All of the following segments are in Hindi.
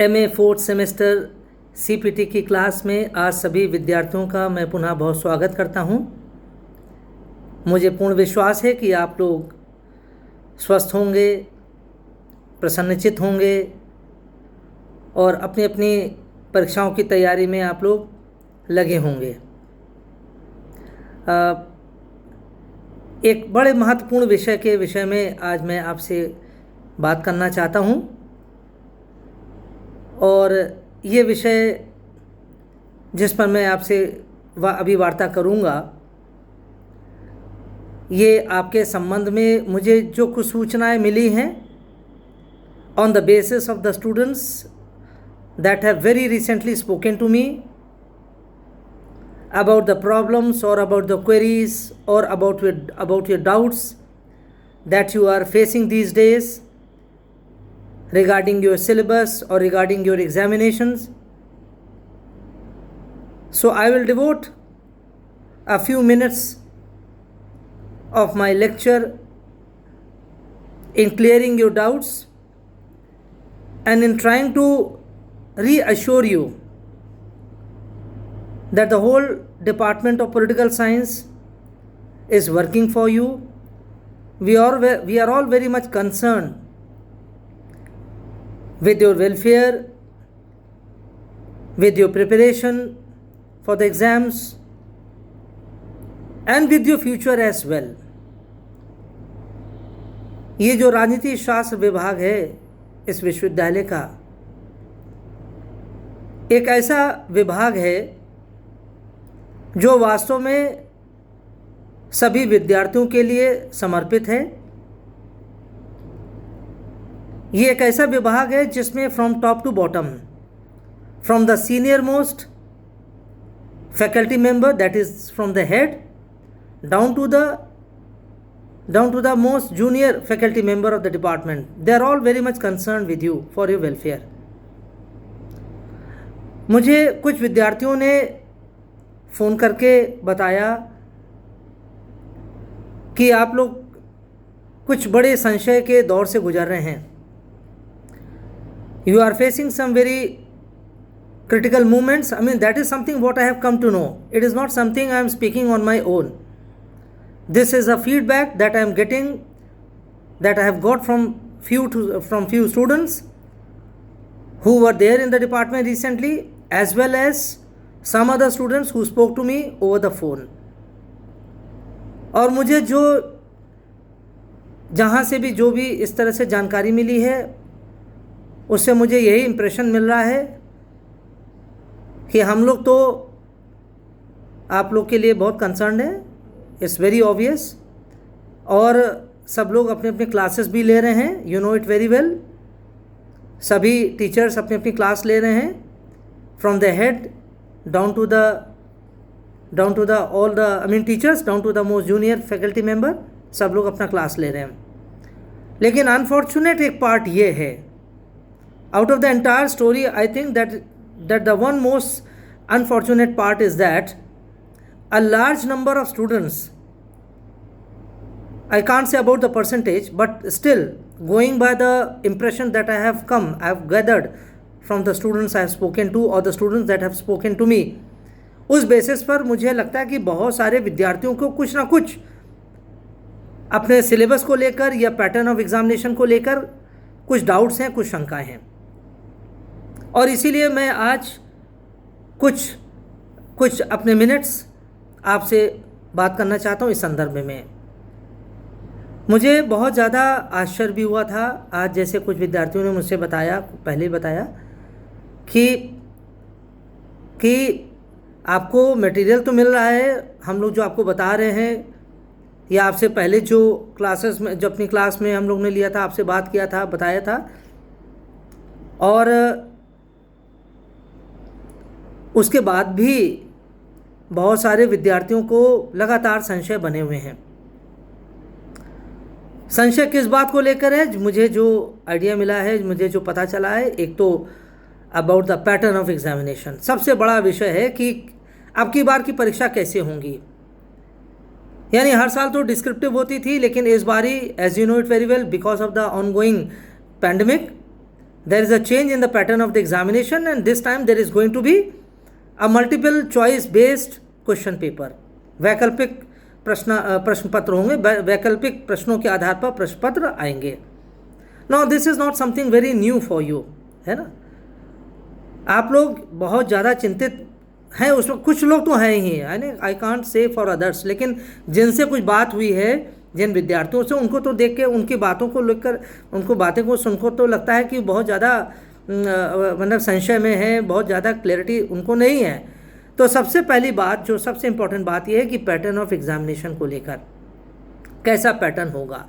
एमए फोर्थ सेमेस्टर सीपीटी की क्लास में आज सभी विद्यार्थियों का मैं पुनः बहुत स्वागत करता हूं। मुझे पूर्ण विश्वास है कि आप लोग स्वस्थ होंगे, प्रसन्नचित्त होंगे और अपनी अपनी परीक्षाओं की तैयारी में आप लोग लगे होंगे। एक बड़े महत्वपूर्ण विषय के विषय में आज मैं आपसे बात करना चाहता हूं और ये विषय जिस पर मैं आपसे अभी वार्ता करूंगा, ये आपके संबंध में मुझे जो कुछ सूचनाएं मिली हैं on the basis of the students that have very recently spoken to me about the problems or about the queries or about your doubts that you are facing these days regarding your syllabus or regarding your examinations. So I will devote a few minutes of my lecture in clearing your doubts and in trying to reassure you that the whole Department of Political Science is working for you. We are all very much concerned with your welfare, with your preparation for the exams and with your future as well. ये जो राजनीति शास्त्र विभाग है इस विश्वविद्यालय का, एक ऐसा विभाग है जो वास्तव में सभी विद्यार्थियों के लिए समर्पित है। ये एक ऐसा विभाग है जिसमें from top to bottom, from the senior most faculty member, that is from the head, down to the most junior faculty member of the department, they are all very much concern with you for your welfare. मुझे कुछ विद्यार्थियों ने फ़ोन करके बताया कि आप लोग कुछ बड़े संशय के दौर से गुजर रहे हैं। You are facing some very critical moments. I mean, that is something what I have come to know. It is not something I am speaking on my own. This is a feedback that I am getting, that I have got from few students who were there in the department recently, as well as some other students who spoke to me over the phone. और मुझे जहाँ से भी जो भी इस तरह से जानकारी मिली है उससे मुझे यही इम्प्रेशन मिल रहा है कि हम लोग तो आप लोग के लिए बहुत कंसर्न है, इट्स वेरी ऑब्वियस। और सब लोग अपने अपने क्लासेस भी ले रहे हैं, you know it very well. सभी टीचर्स अपनी अपनी क्लास ले रहे हैं, from the head down to the all the teachers down to the most junior faculty member, सब लोग अपना क्लास ले रहे हैं। लेकिन अनफॉर्चुनेट एक पार्ट ये है, out of the entire story, I think that the one most unfortunate part is that a large number of students, I can't say about the percentage, but still going by the impression that I have gathered from the students I have spoken to or the students that have spoken to me, उस बेसिस पर मुझे लगता है कि बहुत सारे विद्यार्थियों को कुछ ना कुछ अपने सिलेबस को लेकर या पैटर्न ऑफ एग्जामिनेशन को लेकर कुछ डाउट्स हैं, कुछ शंकाएं हैं। और इसीलिए मैं आज कुछ अपने मिनट्स आपसे बात करना चाहता हूँ इस संदर्भ में। मुझे बहुत ज़्यादा आश्चर्य भी हुआ था आज, जैसे कुछ विद्यार्थियों ने मुझसे पहले ही बताया कि आपको मटेरियल तो मिल रहा है, हम लोग जो आपको बता रहे हैं या आपसे पहले जो क्लासेस में, जो अपनी क्लास में हम लोग ने लिया था, आपसे बात किया था, बताया था, और उसके बाद भी बहुत सारे विद्यार्थियों को लगातार संशय बने हुए हैं। संशय किस बात को लेकर है? मुझे जो आइडिया मिला है, मुझे जो पता चला है, एक तो about the pattern of examination. सबसे बड़ा विषय है कि अब की बार की परीक्षा कैसे होंगी। यानी हर साल तो डिस्क्रिप्टिव होती थी, लेकिन इस बारी, as you know it very well, because of the ongoing pandemic, there is a change in the pattern of the examination, and this time there is going to be a multiple choice based question paper. वैकल्पिक प्रश्न पत्र होंगे, वैकल्पिक प्रश्नों के आधार पर प्रश्न पत्र आएंगे. Now this is not something very new for you, है ना. आप लोग बहुत ज़्यादा चिंतित हैं उसमें, कुछ लोग तो हैं ही, है ना. I can't say for others, लेकिन जिनसे कुछ बात हुई है, जिन विद्यार्थियों से, उनको तो देख के, उनकी बातों को लेकर, उनको बातें को सुनकर तो लगता है कि बहुत ज़्यादा मतलब संशय में है, बहुत ज़्यादा क्लैरिटी उनको नहीं है. तो सबसे पहली बात, जो सबसे इम्पोर्टेंट बात यह है कि पैटर्न ऑफ एग्जामिनेशन को लेकर कैसा पैटर्न होगा.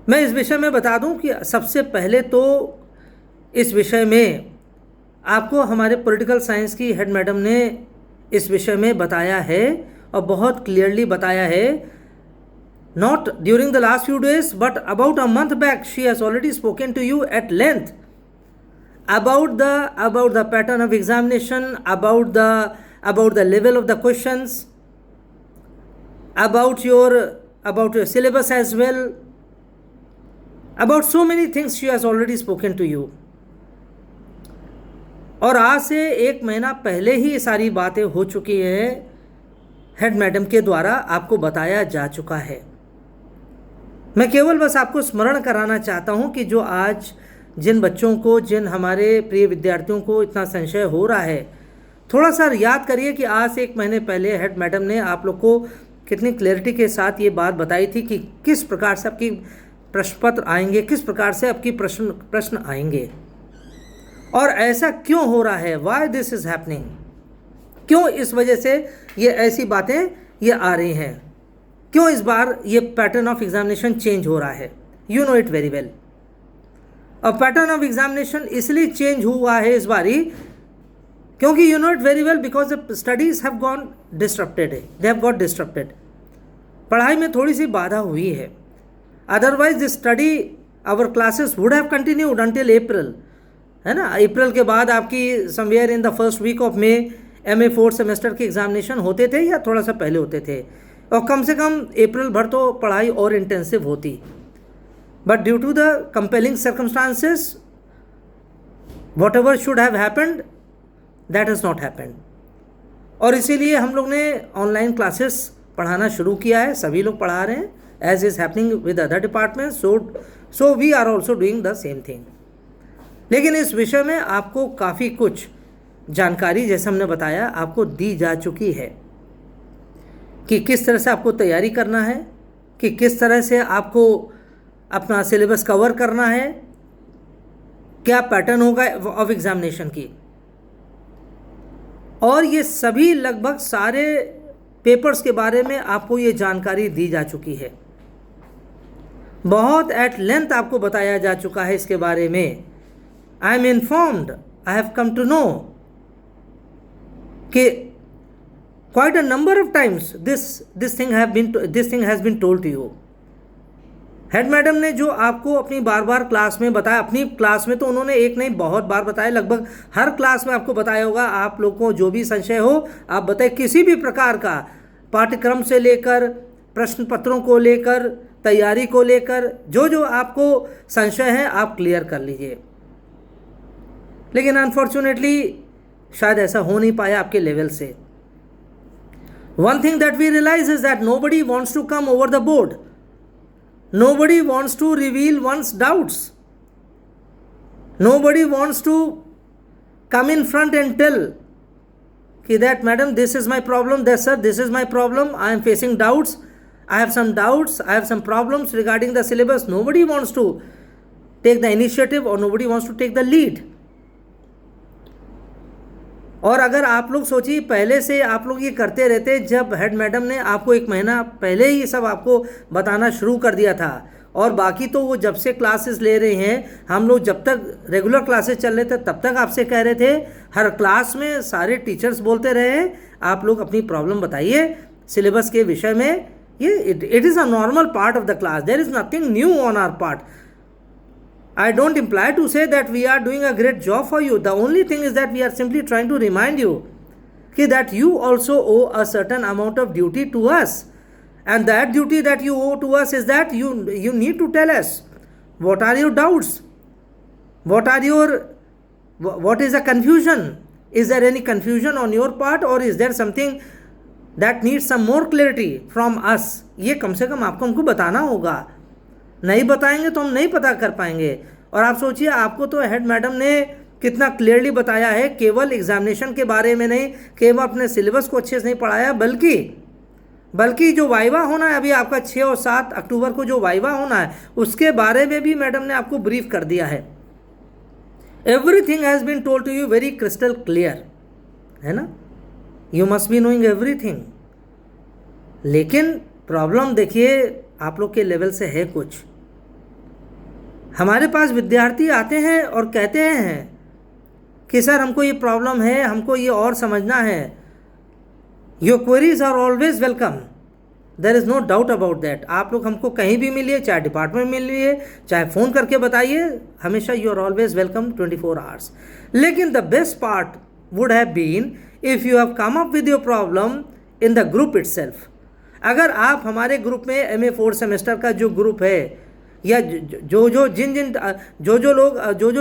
मैं इस विषय में बता दूं कि सबसे पहले तो इस विषय में आपको हमारे पॉलिटिकल साइंस की हेड मैडम ने इस विषय में बताया है, और बहुत क्लियरली बताया है. Not during the last few days, but about a month back, she has already spoken to you at length about the pattern of examination, about the level of the questions, about your syllabus as well, about so many things she has already spoken to you. और आज से 1 महीना पहले ही सारी बातें हो चुकी हैं, हेड मैडम के द्वारा आपको बताया जा चुका है. मैं केवल बस आपको स्मरण कराना चाहता हूं कि जो आज जिन बच्चों को, जिन हमारे प्रिय विद्यार्थियों को इतना संशय हो रहा है, थोड़ा सा याद करिए कि आज से 1 महीने पहले हेड मैडम ने आप लोग को कितनी क्लैरिटी के साथ ये बात बताई थी कि किस प्रकार से आपकी प्रश्न पत्र आएंगे, किस प्रकार से आपकी प्रश्न आएंगे, और ऐसा क्यों हो रहा है, वाई दिस इज हैपनिंग, क्यों इस वजह से ये ऐसी बातें ये आ रही हैं, क्यों इस बार ये पैटर्न ऑफ एग्जामिनेशन चेंज हो रहा है. You know it very well. और पैटर्न ऑफ एग्जामिनेशन इसलिए चेंज हुआ है इस बारी क्योंकि you know it very well because the studies have gone disrupted, they have got disrupted. पढ़ाई में थोड़ी सी बाधा हुई है. Otherwise the study, our classes would have continued until April, है ना. अप्रैल के बाद आपकी somewhere in the first week of May MA 4th semester के एग्जामिनेशन होते थे या थोड़ा सा पहले होते थे, और कम से कम अप्रैल भर तो पढ़ाई और इंटेंसिव होती. But due to the compelling circumstances, whatever should have happened, that has not happened. और इसीलिए हम लोग ने ऑनलाइन क्लासेस पढ़ाना शुरू किया है. सभी लोग पढ़ा रहे हैं, as is happening with other department, so we are also doing the same thing. लेकिन इस विषय में आपको काफ़ी कुछ जानकारी, जैसे हमने बताया, आपको दी जा चुकी है कि किस तरह से आपको तैयारी करना है, कि किस तरह से आपको अपना सिलेबस कवर करना है, क्या पैटर्न होगा ऑफ एग्जामिनेशन की. और ये सभी लगभग सारे पेपर्स के बारे में आपको ये जानकारी दी जा चुकी है. बहुत एट लेंथ आपको बताया जा चुका है इसके बारे में. I am informed, I have come to know कि quite a number of times this thing has been told to you. Head madam ने जो आपको अपनी बार क्लास में बताया, अपनी क्लास में तो उन्होंने एक नहीं बहुत बार बताया, लगभग हर क्लास में आपको बताया होगा. आप लोगों को जो भी संशय हो आप बताएं, किसी भी प्रकार का, पाठ्यक्रम से लेकर प्रश्न पत्रों को लेकर, तैयारी को लेकर, जो आपको संशय है आप क्लियर कर लीजिए. लेकिन अनफॉर्चुनेटली शायद ऐसा हो नहीं पाया आपके लेवल से. One thing that we realize is that nobody wants to come over the board. Nobody wants to reveal one's doubts. Nobody wants to come in front and tell that madam, this is my problem, that sir, this is my problem, I am facing doubts, I have some doubts, I have some problems regarding the syllabus. Nobody wants to take the initiative or nobody wants to take the lead. और अगर आप लोग सोचिए, पहले से आप लोग ये करते रहते, जब हेड मैडम ने आपको 1 महीना पहले ही सब आपको बताना शुरू कर दिया था, और बाकी तो वो जब से क्लासेस ले रहे हैं, हम लोग जब तक रेगुलर क्लासेस चल रहे थे तब तक आपसे कह रहे थे, हर क्लास में सारे टीचर्स बोलते रहे, आप लोग अपनी प्रॉब्लम बताइए सिलेबस के विषय में. ये it is a normal part of the class, there is nothing new on our part. I don't imply to say that we are doing a great job for you. The only thing is that we are simply trying to remind you that you also owe a certain amount of duty to us. And that duty that you owe to us is that you need to tell us what are your doubts, what is the confusion? Is there any confusion on your part, or is there something that needs some more clarity from us? ये कम से कम आपको हमको बताना होगा, नहीं बताएंगे तो हम नहीं पता कर पाएंगे। और आप सोचिए, आपको तो हेड मैडम ने कितना क्लियरली बताया है, केवल एग्जामिनेशन के बारे में नहीं, केवल अपने सिलेबस को अच्छे से नहीं पढ़ाया, बल्कि जो वाइवा होना है अभी आपका 6 और 7 अक्टूबर को जो वाइवा होना है उसके बारे में भी मैडम ने आपको ब्रीफ कर दिया है। Everything has been told to you very crystal clear, है ना। You must be knowing everything. लेकिन प्रॉब्लम देखिए आप लोग के लेवल से है कुछ। हमारे पास विद्यार्थी आते हैं और कहते हैं कि सर हमको ये प्रॉब्लम है, हमको ये और समझना है। Your queries are always welcome, there is no doubt about that. आप लोग हमको कहीं भी मिलिए, चाहे डिपार्टमेंट में मिलिए, चाहे फ़ोन करके बताइए, हमेशा you are always welcome 24 hours. लेकिन the best part would have been if you have come up with your problem in the group itself. अगर आप हमारे ग्रुप में MA 4 सेमेस्टर का जो ग्रुप है, या जो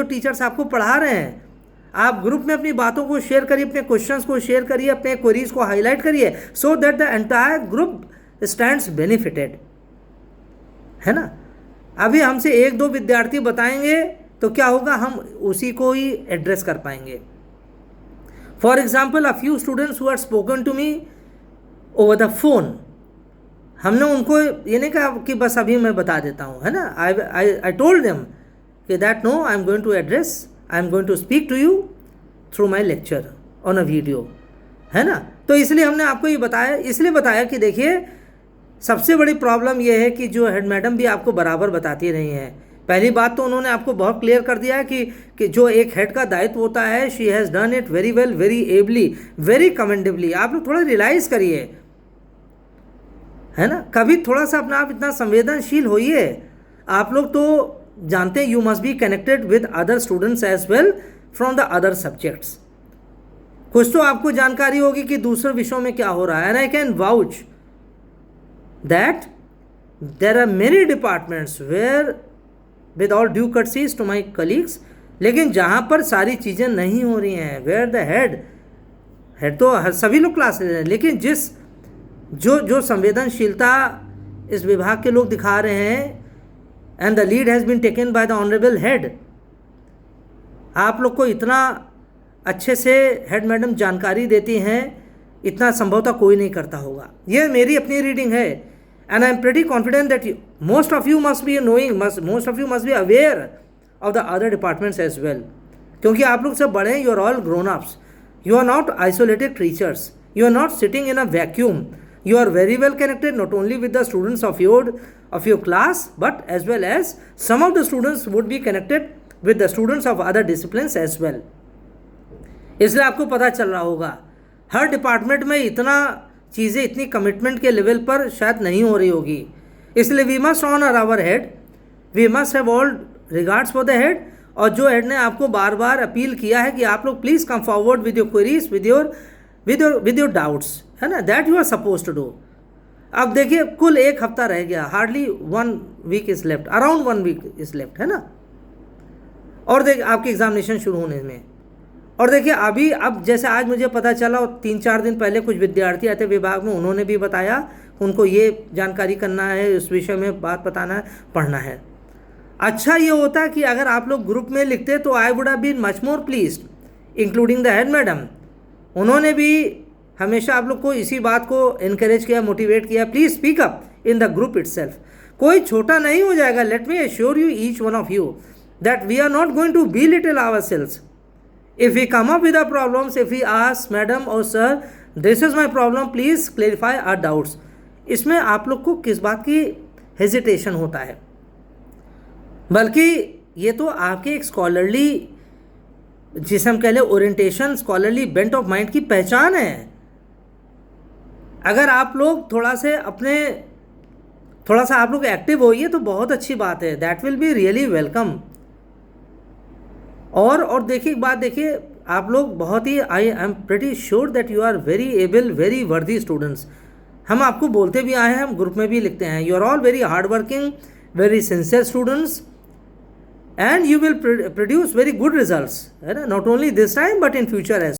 टीचर्स आपको पढ़ा रहे हैं, आप ग्रुप में अपनी बातों को शेयर करिए, अपने क्वेश्चंस को शेयर करिए, अपने क्वेरीज को हाईलाइट करिए, so that the entire group stands benefited, है ना। अभी हमसे 1-2 विद्यार्थी बताएंगे तो क्या होगा, हम उसी को ही एड्रेस कर पाएंगे। For example, a few students who are spoken to me over the phone, हमने उनको ये नहीं कहा कि बस अभी मैं बता देता हूँ, है ना। आई टोल्ड देम कि that no, I am going to address, I am going to speak to you through my lecture on a video, है ना। तो इसलिए हमने आपको ये बताया कि देखिए सबसे बड़ी प्रॉब्लम ये है कि जो हेड मैडम भी आपको बराबर बताती रही हैं। पहली बात तो उन्होंने आपको बहुत क्लियर कर दिया है कि जो एक हेड का दायित्व होता है, she has done it very well, very ably, very commendably. आप लोग थोड़ा रियलाइज़ करिए, है ना। कभी थोड़ा सा अपना आप इतना संवेदनशील होइए। आप लोग तो जानते हैं, you must be connected with other students as well from the other subjects. कुछ तो आपको जानकारी होगी कि दूसरे विषयों में क्या हो रहा है। And I can vouch that there are many departments where, with all due courtesies to my colleagues, लेकिन जहाँ पर सारी चीज़ें नहीं हो रही हैं, वेयर द हेड तो सभी लोग क्लास ले रहे हैं, लेकिन जो संवेदनशीलता इस विभाग के लोग दिखा रहे हैं, and the lead has been taken by the honourable head. आप लोग को इतना अच्छे से हेड मैडम जानकारी देती हैं, इतना संभवतः कोई नहीं करता होगा। ये मेरी अपनी रीडिंग है, and I am pretty confident that most of you must be knowing, most of you must be aware of the other departments as well, क्योंकि आप लोग सब बड़े हैं, you are all grown ups, you are not isolated creatures, you are not sitting in a vacuum, you are very well connected not only with the students of your class, but as well as some of the students would be connected with the students of other disciplines as well. इसलिए आपको पता चल रहा होगा हर डिपार्टमेंट में इतना चीज़ें इतनी कमिटमेंट के लेवल पर शायद नहीं हो रही होगी। इसलिए we must honour our head, we must have all regards for the head. और जो हेड ने आपको बार बार अपील किया है कि आप लोग please come forward with your queries, with your doubts, है ना, that you are suppose to do. अब देखिए कुल 1 हफ्ता रह गया, hardly 1 week is left, around 1 week is left, है ना। और देखिए आपके एग्जामिनेशन शुरू होने में, और देखिए अब जैसे आज मुझे पता चला, और 3-4 दिन पहले कुछ विद्यार्थी आते विभाग में, उन्होंने भी बताया उनको ये जानकारी करना है, इस विषय में बात बताना है, पढ़ना है। अच्छा ये होता है कि अगर आप लोग ग्रुप में लिखते तो I would have been much more pleased, including the head madam. उन्होंने भी हमेशा आप लोग को इसी बात को इनकरेज किया, मोटिवेट किया, please speak up in the group itself. कोई छोटा नहीं हो जाएगा। Let me assure you each one of you that we are not going to belittle ourselves. If we come up with our problems, if we ask madam or sir, this is my problem, please clarify our doubts, इसमें आप लोग को किस बात की हेजिटेशन होता है? बल्कि ये तो आपके एक स्कॉलरली, जिसे हम कह लें orientation, scholarly bent of mind की पहचान है। अगर आप लोग थोड़ा सा आप लोग एक्टिव होइए तो बहुत अच्छी बात है, that will be really welcome. और देखिए एक बात देखिए, आप लोग बहुत ही, I am pretty sure that you are very able, very worthy students. हम आपको बोलते भी आए हैं, हम ग्रुप में भी लिखते हैं, you are all very hard working, very sincere students, and you will produce very good results, है ना, not only this time but in future as